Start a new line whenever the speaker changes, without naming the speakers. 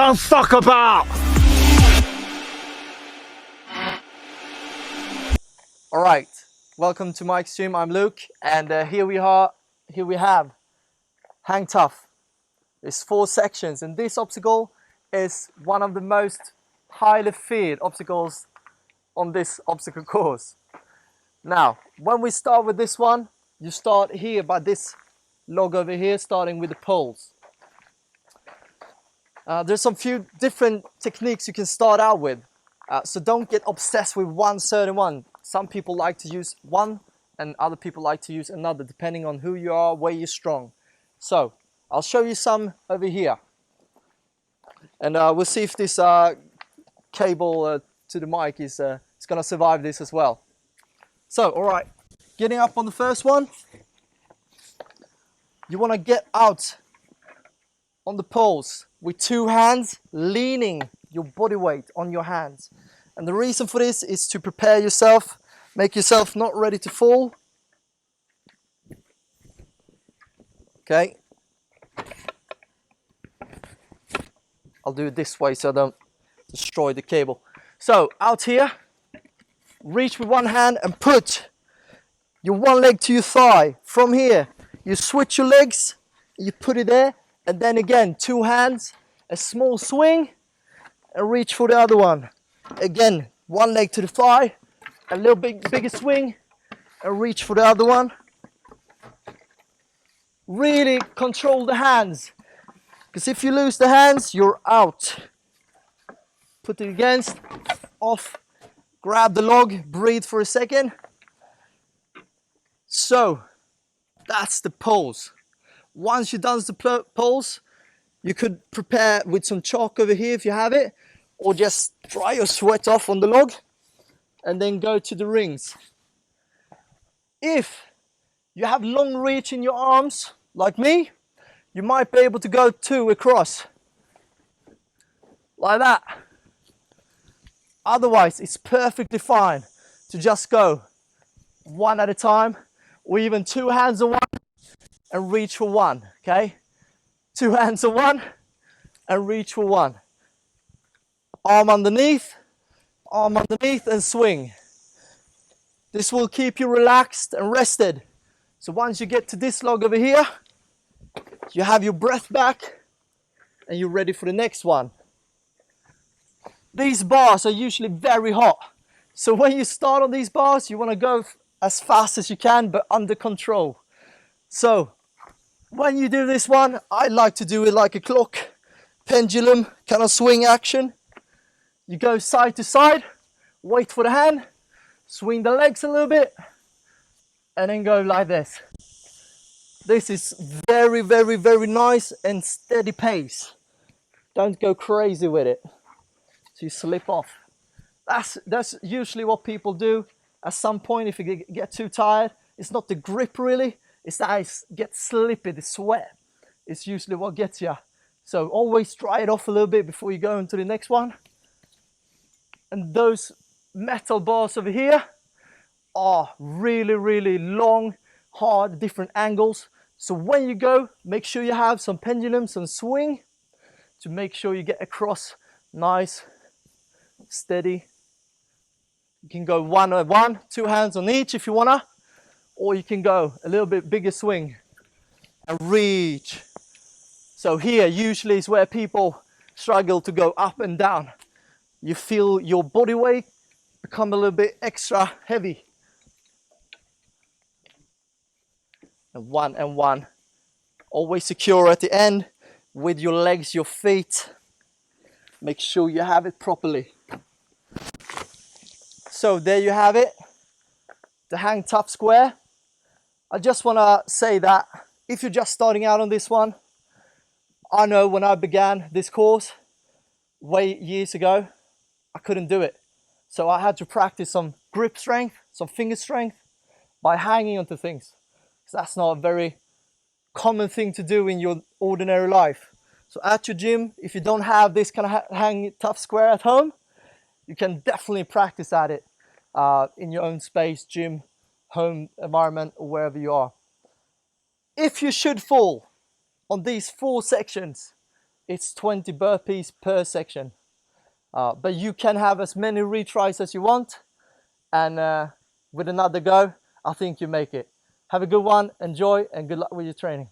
don't fuck about.
All right, welcome to Mike's Gym. I'm Luke, and here we have Hang Tough. There's 4 sections, and this obstacle is one of the most highly feared obstacles on this obstacle course. Now, when we start with this one, you start here by this log over here, starting with the poles. There's some few different techniques you can start out with, so don't get obsessed with one certain one. Some people like to use one and other people like to use another, depending on who you are, where you're strong. So I'll show you some over here, and we'll see if this cable to the mic is gonna survive this as well. So, all right, getting up on the first one, you want to get out on the poles with 2 hands, leaning your body weight on your hands. And the reason for this is to prepare yourself, make yourself not ready to fall. Okay. I'll do it this way so I don't destroy the cable. So out here, reach with one hand and put your one leg to your thigh. From here, you switch your legs, you put it there, and then again, 2 hands, a small swing, and reach for the other one. Again, one leg to the thigh, a little bit bigger swing, and reach for the other one. Really control the hands, because if you lose the hands, you're out. Put it against, off, grab the log, breathe for a second. So, that's the pose. Once you've done the pose, you could prepare with some chalk over here if you have it, or just dry your sweat off on the log and then go to the rings. If you have long reach in your arms, like me, you might be able to go 2 across, like that. Otherwise, it's perfectly fine to just go 1 at a time, or even 2 hands on one and reach for 1, okay? 2 hands on one and reach for 1. Arm underneath, and swing. This will keep you relaxed and rested. So once you get to this log over here, you have your breath back and you're ready for the next one. These bars are usually very hot. So when you start on these bars, you want to go as fast as you can, but under control. So when you do this one, I like to do it like a clock, pendulum kind of swing action. You go side to side, wait for the hand, swing the legs a little bit, and then go like this. This is very, very, very nice and steady pace. Don't go crazy with it, so you slip off. That's usually what people do at some point if you get too tired. It's not the grip really, it's that it gets slippy, the sweat. It's usually what gets you. So always dry it off a little bit before you go into the next one. And those metal bars over here are really, really long, hard, different angles. So when you go, make sure you have some pendulum, some swing, to make sure you get across nice, steady. You can go 1 on 1, 2 hands on each if you wanna, or you can go a little bit bigger swing and reach. So here usually is where people struggle to go up and down. You feel your body weight become a little bit extra heavy. And 1 and 1. Always secure at the end with your legs, your feet. Make sure you have it properly. So there you have it, the Hang Tough square. I just want to say that if you're just starting out on this one, I know when I began this course years ago, I couldn't do it. So I had to practice some grip strength, some finger strength by hanging onto things. Because that's not a very common thing to do in your ordinary life. So at your gym, if you don't have this kind of Hang Tough square at home, you can definitely practice at it in your own space, gym, home environment, or wherever you are. If you should fall on these 4 sections, it's 20 burpees per section. But you can have as many retries as you want, and with another go, I think you make it. Have a good one, enjoy, and good luck with your training.